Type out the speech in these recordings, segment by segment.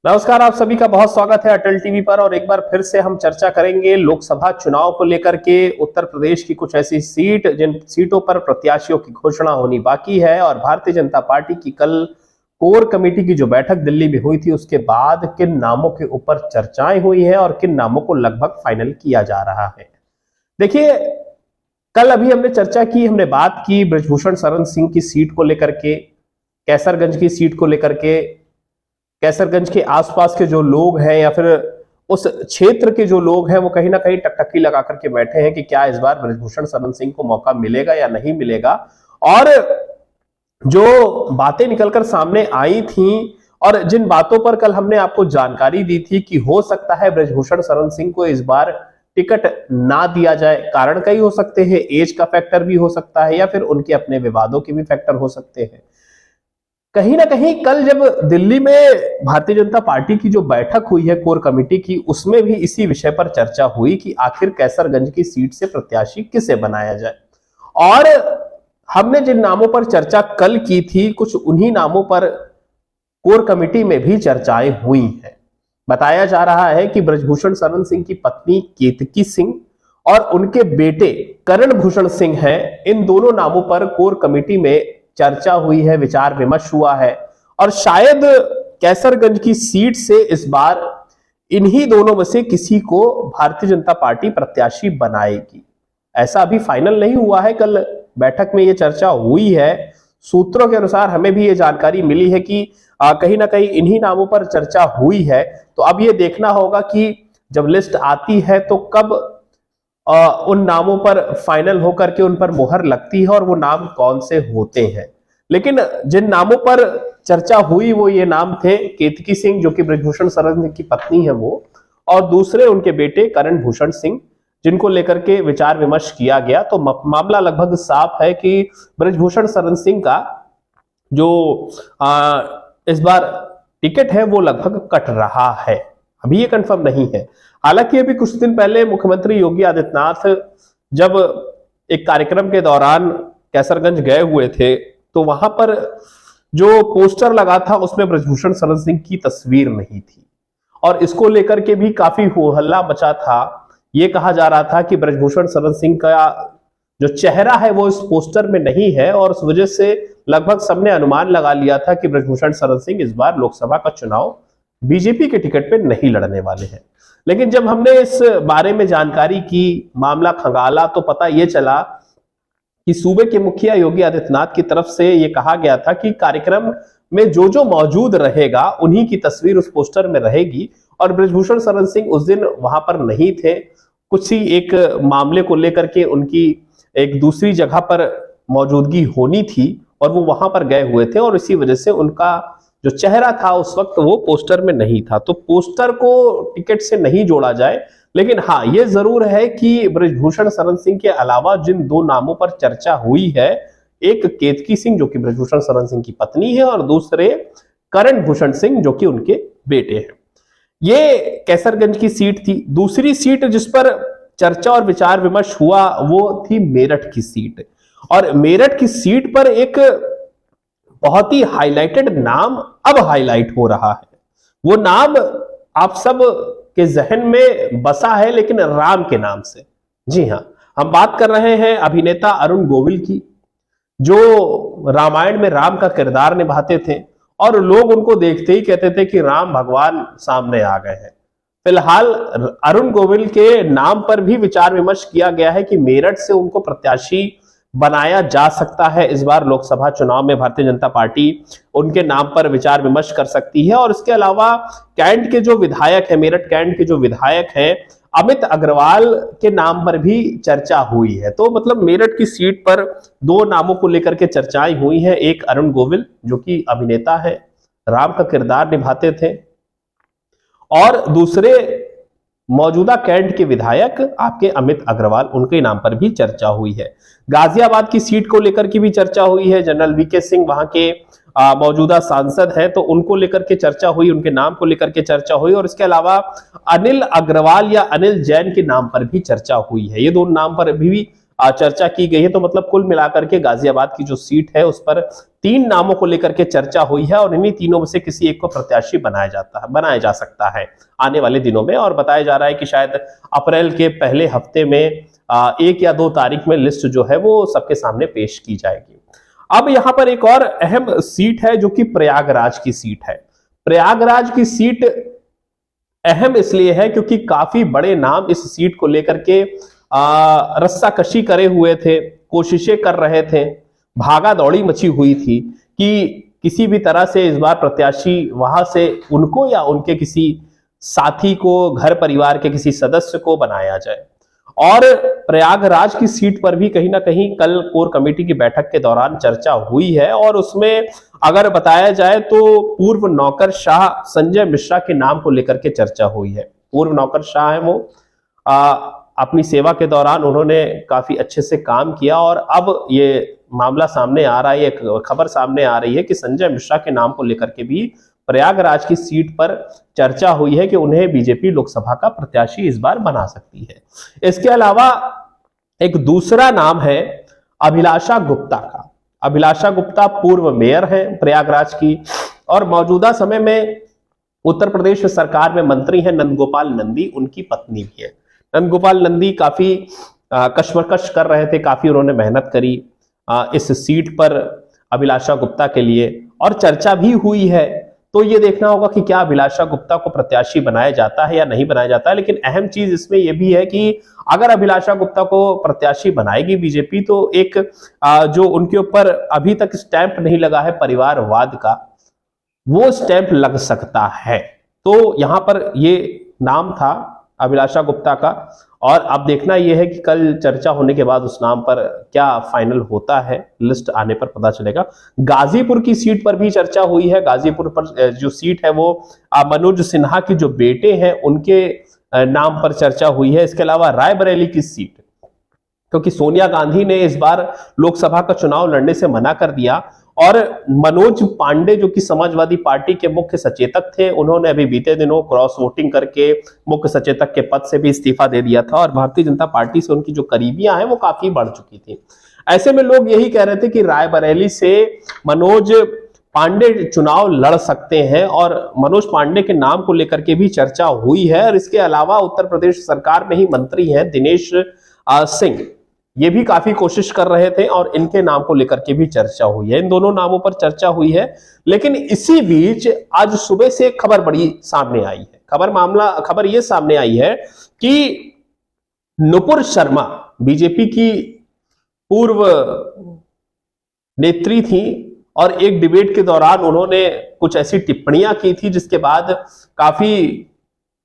नमस्कार, आप सभी का बहुत स्वागत है अटल टीवी पर। और एक बार फिर से हम चर्चा करेंगे लोकसभा चुनाव को लेकर के। उत्तर प्रदेश की कुछ ऐसी सीट जिन सीटों पर प्रत्याशियों की घोषणा होनी बाकी है, और भारतीय जनता पार्टी की कल कोर कमेटी की जो बैठक दिल्ली में हुई थी उसके बाद किन नामों के ऊपर चर्चाएं हुई हैं और किन नामों को लगभग फाइनल किया जा रहा है। देखिए, कल अभी हमने चर्चा की, हमने बात की बृजभूषण शरण सिंह की सीट को लेकर के, कैसरगंज की सीट को लेकर के। कैसरगंज के आसपास के जो लोग हैं या फिर उस क्षेत्र के जो लोग हैं वो कहीं ना कहीं टकटकी लगा करके बैठे हैं कि क्या इस बार बृजभूषण शरण सिंह को मौका मिलेगा या नहीं मिलेगा। और जो बातें निकलकर सामने आई थी और जिन बातों पर कल हमने आपको जानकारी दी थी कि हो सकता है बृजभूषण शरण सिंह को इस बार टिकट ना दिया जाए, कारण कई हो सकते हैं। एज का फैक्टर भी हो सकता है या फिर उनके अपने विवादों के भी फैक्टर हो सकते हैं। कहीं ना कहीं कल जब दिल्ली में भारतीय जनता पार्टी की जो बैठक हुई है कोर कमेटी की, उसमें भी इसी विषय पर चर्चा हुई कि आखिर कैसरगंज की सीट से प्रत्याशी किसे बनाया जाए। और हमने जिन नामों पर चर्चा कल की थी, कुछ उन्हीं नामों पर कोर कमेटी में भी चर्चाएं हुई हैं। बताया जा रहा है कि बृजभूषण शरण सिंह की पत्नी केतकी सिंह और उनके बेटे करण भूषण सिंह हैं। इन दोनों नामों पर कोर कमेटी में चर्चा हुई है, विचार विमर्श हुआ है, और शायद कैसरगंज की सीट से इस बार इन्हीं दोनों में से किसी को भारतीय जनता पार्टी प्रत्याशी बनाएगी। ऐसा अभी फाइनल नहीं हुआ है, कल बैठक में यह चर्चा हुई है। सूत्रों के अनुसार हमें भी ये जानकारी मिली है कि कहीं ना कहीं इन्हीं नामों पर चर्चा हुई है। तो अब ये देखना होगा कि जब लिस्ट आती है तो कब उन नामों पर फाइनल होकर के उन पर मुहर लगती है और वो नाम कौन से होते हैं। लेकिन जिन नामों पर चर्चा हुई वो ये नाम थे केतकी सिंह, जो कि बृजभूषण शरण सिंह की पत्नी है वो, और दूसरे उनके बेटे करण भूषण सिंह, जिनको लेकर के विचार विमर्श किया गया। तो मामला लगभग साफ है कि बृजभूषण शरण सिंह का जो इस बार टिकट है वो लगभग कट रहा है। अभी ये कंफर्म नहीं है। हालांकि अभी कुछ दिन पहले मुख्यमंत्री योगी आदित्यनाथ जब एक कार्यक्रम के दौरान कैसरगंज गए हुए थे तो वहां पर जो पोस्टर लगा था उसमें बृजभूषण शरण सिंह की तस्वीर नहीं थी, और इसको लेकर के भी काफी हो हल्ला मचा था। ये कहा जा रहा था कि बृजभूषण शरण सिंह का जो चेहरा है वो इस पोस्टर में नहीं है, और उस वजह से लगभग सबने अनुमान लगा लिया था कि बृजभूषण शरण सिंह इस बार लोकसभा का चुनाव बीजेपी के टिकट पे नहीं लड़ने वाले हैं। लेकिन जब हमने इस बारे में जानकारी की, मामला खंगाला, तो पता यह चला कि सूबे के मुखिया योगी आदित्यनाथ की तरफ से यह कहा गया था कि कार्यक्रम में जो जो मौजूद रहेगा उन्हीं की तस्वीर उस पोस्टर में रहेगी। और बृजभूषण शरण सिंह उस दिन वहां पर नहीं थे, कुछ ही एक मामले को लेकर के उनकी एक दूसरी जगह पर मौजूदगी होनी थी और वो वहां पर गए हुए थे, और इसी वजह से उनका जो चेहरा था उस वक्त वो पोस्टर में नहीं था। तो पोस्टर को टिकट से नहीं जोड़ा जाए। लेकिन हाँ, ये जरूर है कि बृजभूषण शरण सिंह के अलावा जिन दो नामों पर चर्चा हुई है, एक केतकी सिंह जो कि बृजभूषण शरण सिंह की पत्नी है, और दूसरे करण भूषण सिंह जो कि उनके बेटे हैं। ये कैसरगंज की सीट थी। दूसरी सीट जिस पर चर्चा और विचार विमर्श हुआ वो थी मेरठ की सीट। और मेरठ की सीट पर एक बहुत ही हाईलाइटेड नाम अब हाईलाइट हो रहा है। वो नाम आप सब के जहन में बसा है, लेकिन राम के नाम से। जी हां, हम बात कर रहे हैं अभिनेता अरुण गोविल की, जो रामायण में राम का किरदार निभाते थे और लोग उनको देखते ही कहते थे कि राम भगवान सामने आ गए हैं। फिलहाल अरुण गोविल के नाम पर भी विचार विमर्श किया गया है कि मेरठ से उनको प्रत्याशी बनाया जा सकता है। इस बार लोकसभा चुनाव में भारतीय जनता पार्टी उनके नाम पर विचार विमर्श कर सकती है। और इसके अलावा कैंट के जो विधायक है, मेरठ कैंट के जो विधायक हैं अमित अग्रवाल के नाम पर भी चर्चा हुई है। तो मतलब मेरठ की सीट पर दो नामों को लेकर के चर्चाएं हुई हैं। एक अरुण गोविल जो कि अभिनेता है, राम का किरदार निभाते थे, और दूसरे मौजूदा कैंट के विधायक आपके अमित अग्रवाल, उनके नाम पर भी चर्चा हुई है। गाजियाबाद की सीट को लेकर के भी चर्चा हुई है। जनरल वीके सिंह वहां के मौजूदा सांसद हैं, तो उनको लेकर के चर्चा हुई, उनके नाम को लेकर के चर्चा हुई। और इसके अलावा अनिल अग्रवाल या अनिल जैन के नाम पर भी चर्चा हुई है। ये दोनों नाम पर भी चर्चा की गई है। तो मतलब कुल मिलाकर के गाजियाबाद की जो सीट है उस पर 3 नामों को लेकर के चर्चा हुई है और इन्हीं तीनों में से किसी एक को प्रत्याशी बनाया जा सकता है आने वाले दिनों में। और बताया जा रहा है कि शायद अप्रैल के पहले हफ्ते में 1 या 2 तारीख में लिस्ट जो है वो सबके सामने पेश की जाएगी। अब यहां पर एक और अहम सीट है जो कि प्रयागराज की सीट है। प्रयागराज की सीट अहम इसलिए है क्योंकि काफी बड़े नाम इस सीट को लेकर के रस्साकशी करे हुए थे, कोशिशें कर रहे थे, भागा दौड़ी मची हुई थी कि किसी भी तरह से इस बार प्रत्याशी वहां से उनको या उनके किसी साथी को, घर परिवार के किसी सदस्य को बनाया जाए। और प्रयागराज की सीट पर भी कहीं ना कहीं कल कोर कमेटी की बैठक के दौरान चर्चा हुई है और उसमें अगर बताया जाए तो पूर्व नौकरशाह संजय मिश्रा के नाम को लेकर के चर्चा हुई है। पूर्व नौकरशाह है वो, अपनी सेवा के दौरान उन्होंने काफी अच्छे से काम किया और अब ये मामला सामने आ रहा है, एक खबर सामने आ रही है कि संजय मिश्रा के नाम को लेकर के भी प्रयागराज की सीट पर चर्चा हुई है कि उन्हें बीजेपी लोकसभा का प्रत्याशी इस बार बना सकती है। इसके अलावा एक दूसरा नाम है अभिलाषा गुप्ता का। अभिलाषा गुप्ता पूर्व मेयर है प्रयागराज की और मौजूदा समय में उत्तर प्रदेश सरकार में मंत्री हैं नंदगोपाल नंदी, उनकी पत्नी भी है। नंदगोपाल नंदी काफी कश्मकश कर रहे थे, काफी उन्होंने मेहनत करी इस सीट पर अभिलाषा गुप्ता के लिए और चर्चा भी हुई है। तो ये देखना होगा कि क्या अभिलाषा गुप्ता को प्रत्याशी बनाया जाता है या नहीं बनाया जाता है। लेकिन अहम चीज इसमें यह भी है कि अगर अभिलाषा गुप्ता को प्रत्याशी बनाएगी बीजेपी तो एक जो उनके ऊपर अभी तक स्टैंप नहीं लगा है परिवारवाद का, वो स्टैंप लग सकता है। तो यहां पर ये नाम था अभिलाषा गुप्ता का और अब देखना यह है कि कल चर्चा होने के बाद उस नाम पर क्या फाइनल होता है, लिस्ट आने पर पता चलेगा। गाजीपुर की सीट पर भी चर्चा हुई है। गाजीपुर पर जो सीट है वो मनोज सिन्हा के जो बेटे हैं उनके नाम पर चर्चा हुई है। इसके अलावा रायबरेली की सीट, क्योंकि सोनिया गांधी ने इस बार लोकसभा का चुनाव लड़ने से मना कर दिया और मनोज पांडे जो कि समाजवादी पार्टी के मुख्य सचेतक थे, उन्होंने अभी बीते दिनों क्रॉस वोटिंग करके मुख्य सचेतक के पद से भी इस्तीफा दे दिया था और भारतीय जनता पार्टी से उनकी जो करीबियां हैं वो काफी बढ़ चुकी थी। ऐसे में लोग यही कह रहे थे कि रायबरेली से मनोज पांडे चुनाव लड़ सकते हैं और मनोज पांडे के नाम को लेकर के भी चर्चा हुई है। और इसके अलावा उत्तर प्रदेश सरकार में ही मंत्री हैं दिनेश सिंह, ये भी काफी कोशिश कर रहे थे और इनके नाम को लेकर के भी चर्चा हुई है। इन दोनों नामों पर चर्चा हुई है। लेकिन इसी बीच आज सुबह से एक खबर बड़ी सामने आई है। खबर ये सामने आई है कि नुपुर शर्मा बीजेपी की पूर्व नेत्री थी और एक डिबेट के दौरान उन्होंने कुछ ऐसी टिप्पणियां की थी जिसके बाद काफी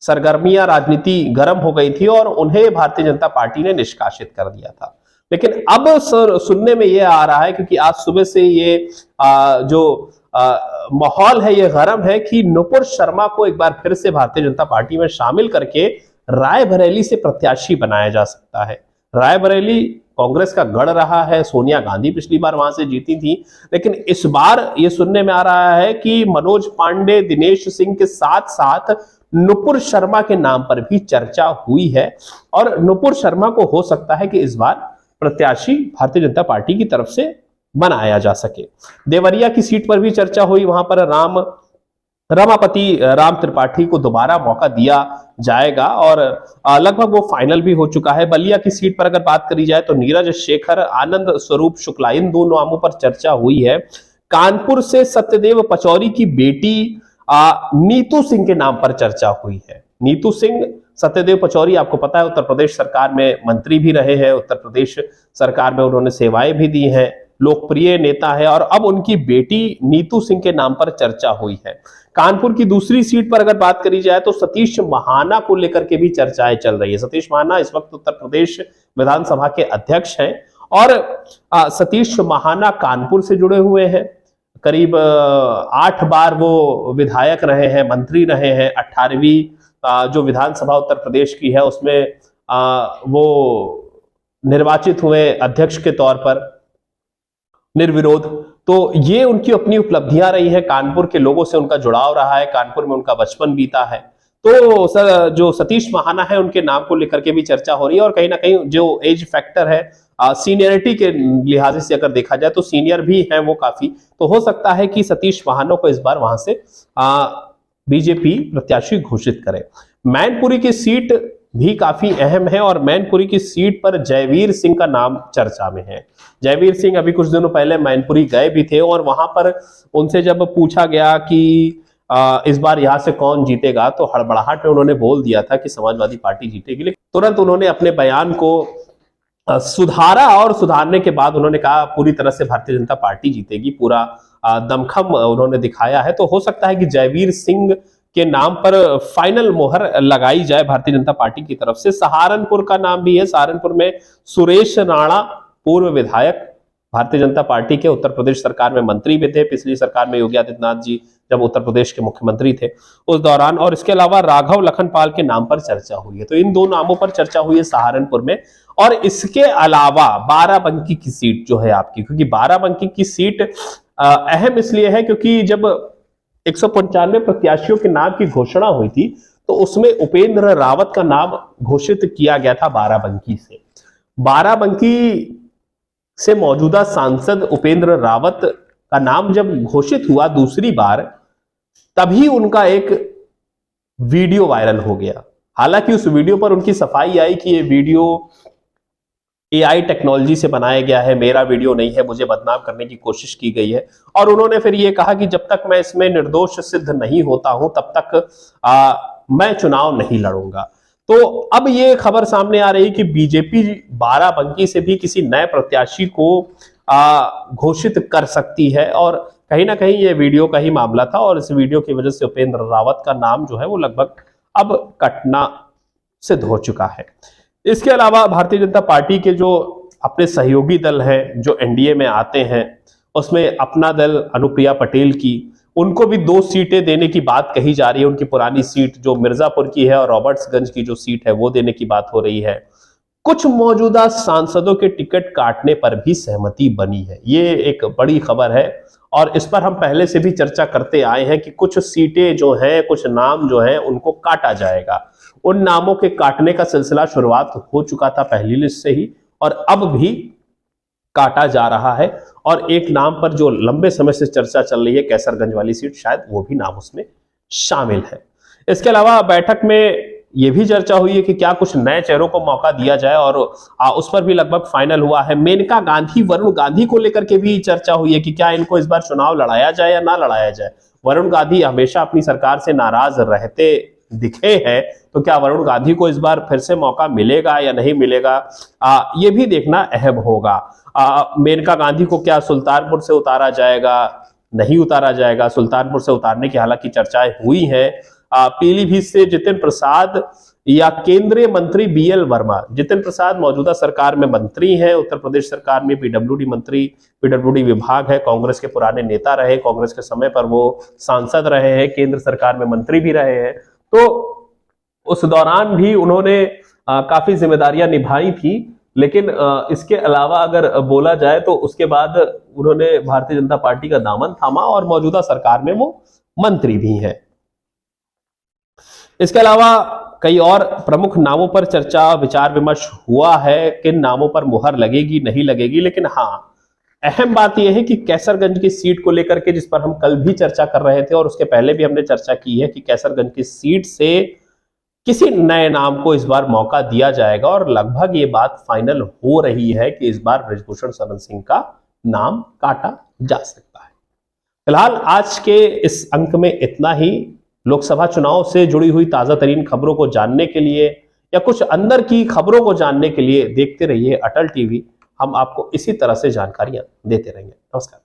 सरगर्मियां, राजनीति गर्म हो गई थी और उन्हें भारतीय जनता पार्टी ने निष्कासित कर दिया था। लेकिन अब सुनने में यह आ रहा है, क्योंकि आज सुबह से ये जो माहौल है ये गर्म है कि नुपुर शर्मा को एक बार फिर से भारतीय जनता पार्टी में शामिल करके रायबरेली से प्रत्याशी बनाया जा सकता है। रायबरेली कांग्रेस का गढ़ रहा है, सोनिया गांधी पिछली बार वहां से जीती थी, लेकिन इस बार ये सुनने में आ रहा है कि मनोज पांडे, दिनेश सिंह के साथ साथ नुपुर शर्मा के नाम पर भी चर्चा हुई है और नुपुर शर्मा को हो सकता है कि इस बार प्रत्याशी भारतीय जनता पार्टी की तरफ से बनाया जा सके। देवरिया की सीट पर भी चर्चा हुई, वहां पर रमापति राम त्रिपाठी को दोबारा मौका दिया जाएगा और लगभग वो फाइनल भी हो चुका है। बलिया की सीट पर अगर बात करी जाए तो नीरज शेखर, आनंद स्वरूप शुक्ला, इन दो नामों पर चर्चा हुई है। कानपुर से सत्यदेव पचौरी की बेटी नीतू सिंह के नाम पर चर्चा हुई है। नीतू सिंह, सत्यदेव पचौरी आपको पता है उत्तर प्रदेश सरकार में मंत्री भी रहे हैं, उत्तर प्रदेश सरकार में उन्होंने सेवाएं भी दी हैं, लोकप्रिय नेता है और अब उनकी बेटी नीतू सिंह के नाम पर चर्चा हुई है। कानपुर की दूसरी सीट पर अगर बात करी जाए तो सतीश महाना को लेकर के भी चर्चाएं चल रही है। सतीश महाना इस वक्त उत्तर प्रदेश विधानसभा के अध्यक्ष हैं और सतीश महाना कानपुर से जुड़े हुए हैं। करीब 8 बार वो विधायक रहे हैं, मंत्री रहे हैं। 18वीं जो विधानसभा उत्तर प्रदेश की है उसमें वो निर्वाचित हुए अध्यक्ष के तौर पर निर्विरोध। तो ये उनकी अपनी उपलब्धियां रही है, कानपुर के लोगों से उनका जुड़ाव रहा है, कानपुर में उनका बचपन बीता है। तो सर जो सतीश महाना है उनके नाम को लेकर के भी चर्चा हो रही है, और कहीं ना कहीं जो एज फैक्टर है, सीनियरिटी के लिहाज से अगर देखा जाए तो सीनियर भी हैं वो काफी, तो हो सकता है कि सतीश महाना को इस बार वहां से बीजेपी प्रत्याशी घोषित करे। मैनपुरी की सीट भी काफी अहम है, और मैनपुरी की सीट पर जयवीर सिंह का नाम चर्चा में है। जयवीर सिंह अभी कुछ दिनों पहले मैनपुरी गए भी थे, और वहां पर उनसे जब पूछा गया कि इस बार यहां से कौन जीतेगा, तो हड़बड़ाहट में उन्होंने बोल दिया था कि समाजवादी पार्टी जीतेगी, लेकिन तुरंत उन्होंने अपने बयान को सुधारा, और सुधारने के बाद उन्होंने कहा पूरी तरह से भारतीय जनता पार्टी जीतेगी, पूरा दमखम उन्होंने दिखाया है। तो हो सकता है कि जयवीर सिंह के नाम पर फाइनल मोहर लगाई जाए भारतीय जनता पार्टी की तरफ से। सहारनपुर का नाम भी है, सहारनपुर में सुरेश राणा पूर्व विधायक, भारतीय जनता पार्टी के, उत्तर प्रदेश सरकार में मंत्री भी थे, पिछली सरकार में योगी आदित्यनाथ जी जब उत्तर प्रदेश के मुख्यमंत्री थे उस दौरान। और इसके अलावा राघव लखनपाल के नाम पर चर्चा हुई है, तो इन दो नामों पर चर्चा हुई है सहारनपुर में। और इसके अलावा बाराबंकी की सीट जो है आपकी, क्योंकि बाराबंकी की सीट अहम इसलिए है क्योंकि जब 195 प्रत्याशियों के नाम की घोषणा हुई थी, तो उसमें उपेंद्र रावत का नाम घोषित किया गया था बाराबंकी से। बाराबंकी से मौजूदा सांसद उपेंद्र रावत का नाम जब घोषित हुआ दूसरी बार, तभी उनका एक वीडियो वायरल हो गया। हालांकि उस वीडियो पर उनकी सफाई आई कि ये वीडियो एआई टेक्नोलॉजी से बनाया गया है, मेरा वीडियो नहीं है, मुझे बदनाम करने की कोशिश की गई है। और उन्होंने फिर ये कहा कि जब तक मैं इसमें निर्दोष सिद्ध नहीं होता हूं तब तक मैं चुनाव नहीं लड़ूंगा। तो अब ये खबर सामने आ रही कि बीजेपी बाराबंकी से भी किसी नए प्रत्याशी को घोषित कर सकती है, और कहीं ना कहीं ये वीडियो का ही मामला था, और इस वीडियो की वजह से उपेंद्र रावत का नाम जो है वो लगभग अब कटना सिद्ध हो चुका है। इसके अलावा भारतीय जनता पार्टी के जो अपने सहयोगी दल हैं जो एनडीए में आते हैं, उसमें अपना दल अनुप्रिया पटेल की, उनको भी 2 सीटें देने की बात कही जा रही है। उनकी पुरानी सीट जो मिर्जापुर की है और रॉबर्ट्सगंज की जो सीट है वो देने की बात हो रही है। कुछ मौजूदा सांसदों के टिकट काटने पर भी सहमति बनी है, ये एक बड़ी खबर है, और इस पर हम पहले से भी चर्चा करते आए हैं कि कुछ सीटें जो हैं, कुछ नाम जो हैं, उनको काटा जाएगा। उन नामों के काटने का सिलसिला शुरुआत हो चुका था पहली लिस्ट से ही, और अब भी काटा जा रहा है। और एक नाम पर जो लंबे समय से चर्चा चल रही है, कैसरगंज वाली सीट, शायद वो भी नाम उसमें शामिल है। इसके अलावा बैठक में यह भी चर्चा हुई है कि क्या कुछ नए चेहरों को मौका दिया जाए, और उस पर भी लगभग फाइनल हुआ है। मेनका गांधी, वरुण गांधी को लेकर के भी चर्चा हुई है कि क्या इनको इस बार चुनाव लड़ाया जाए या ना लड़ाया जाए। वरुण गांधी हमेशा अपनी सरकार से नाराज रहते दिखे हैं, तो क्या वरुण गांधी को इस बार फिर से मौका मिलेगा या नहीं मिलेगा, ये भी देखना अहम होगा। मेनका गांधी को क्या सुल्तानपुर से उतारा जाएगा, नहीं उतारा जाएगा? सुल्तानपुर से उतारने की हालांकि चर्चाएं हुई हैं। पीलीभीत से जितिन प्रसाद या केंद्रीय मंत्री बीएल वर्मा। जितिन प्रसाद मौजूदा सरकार में मंत्री हैं, उत्तर प्रदेश सरकार में पीडब्ल्यूडी मंत्री, पीडब्ल्यूडी विभाग है, कांग्रेस के पुराने नेता रहे, कांग्रेस के समय पर वो सांसद रहे हैं, केंद्र सरकार में मंत्री भी रहे हैं। तो उस दौरान भी उन्होंने काफी जिम्मेदारियां निभाई थी, लेकिन इसके अलावा अगर बोला जाए तो उसके बाद उन्होंने भारतीय जनता पार्टी का दामन थामा, और मौजूदा सरकार में वो मंत्री भी हैं। इसके अलावा कई और प्रमुख नामों पर चर्चा विचार विमर्श हुआ है, किन नामों पर मुहर लगेगी नहीं लगेगी। लेकिन हाँ, अहम बात यह है कि कैसरगंज की सीट को लेकर के, जिस पर हम कल भी चर्चा कर रहे थे और उसके पहले भी हमने चर्चा की है, कि कैसरगंज की सीट से किसी नए नाम को इस बार मौका दिया जाएगा, और लगभग ये बात फाइनल हो रही है कि इस बार बृजभूषण शरण सिंह का नाम काटा जा सकता है। फिलहाल आज के इस अंक में इतना ही। लोकसभा चुनाव से जुड़ी हुई ताजा तरीन खबरों को जानने के लिए या कुछ अंदर की खबरों को जानने के लिए देखते रहिए अटल टीवी। हम आपको इसी तरह से जानकारियां देते रहेंगे। नमस्कार।